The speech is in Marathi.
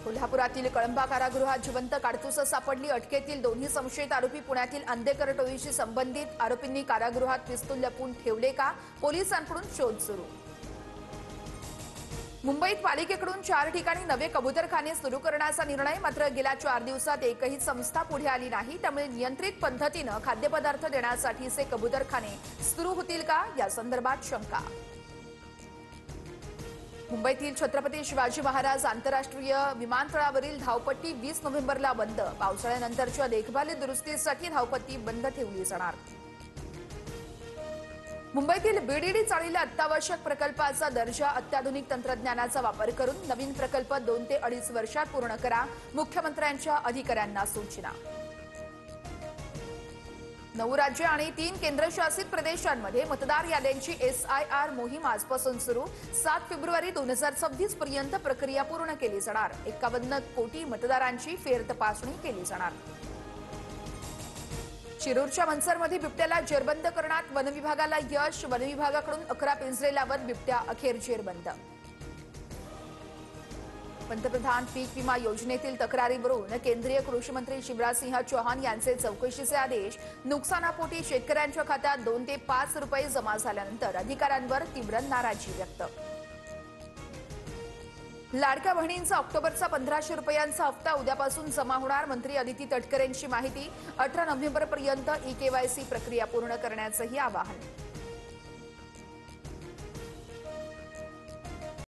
कोल्हापुरातील कळंबा कारागृहात जिवंत काडतुसं सापडली. अटकेतील दोन्ही संशयित आरोपी पुण्यातील अंधेकर टोळीशी संबंधित. आरोपींनी कारागृहात पिस्तूल लपवून ठेवले का? पोलिसांकडून शोध सुरू. मुंबईत पालिकेकडून 4 ठिकाणी नवे कबूतरखाने सुरू करण्याचा निर्णय. मात्र गेल्या 4 दिवसात एकही संस्था पुढे आली नाही. त्यामुळे नियंत्रित पद्धतीनं खाद्यपदार्थ देण्यासाठीचे कबूतरखाने सुरू होतील का, या संदर्भात शंका. मुंबईतील छत्रपती शिवाजी महाराज आंतरराष्ट्रीय विमानतळावरील धावपट्टी 20 नोव्हेंबरला बंद. पावसाळ्यानंतरच्या देखभाली दुरुस्तीसाठी धावपट्टी बंद ठेवली जाणार. मुंबईतील बीडीडी चाळीला अत्यावश्यक प्रकल्पाचा दर्जा. अत्याधुनिक तंत्रज्ञानाचा वापर करून नवीन प्रकल्प 2 ते 2.5 वर्षात पूर्ण करा. मुख्यमंत्र्यांच्या अधिकाऱ्यांना सूचना. 9 राज्य आणि 3 केंद्रशासित प्रदेशांमध्ये मतदार याद्यांची SIR मोहीम आजपासून सुरू. 7 फेब्रुवारी 2026 पर्यंत प्रक्रिया पूर्ण केली जाणार. 51 कोटी मतदारांची फेरतपासणी केली जाणार. शिरूरच्या मनसरमध्ये बिबट्याला जेरबंद करण्यात वनविभागाला यश. वनविभागाकडून 11 पिंजरे लावत बिबट्या अखेर जेरबंद. पंतप्रधान पीक विमा योजनेतील तक्रारीवरून केंद्रीय कृषी मंत्री शिवराज सिंह चौहान यांचे चौकशीचे आदेश. नुकसानापोटी शेतकऱ्यांच्या खात्यात 2 ते 5 रुपये जमा झाल्यानंतर अधिकाऱ्यांवर तीव्र नाराजी व्यक्त. लाडक्या बहिणींचा ऑक्टोबरचा 1500 रुपयांचा हप्ता उद्यापासून जमा होणार. मंत्री अदिती तटकरेंची माहिती. 18 नोव्हेंबरपर्यंत eKYC प्रक्रिया पूर्ण करण्याचंही आवाहन.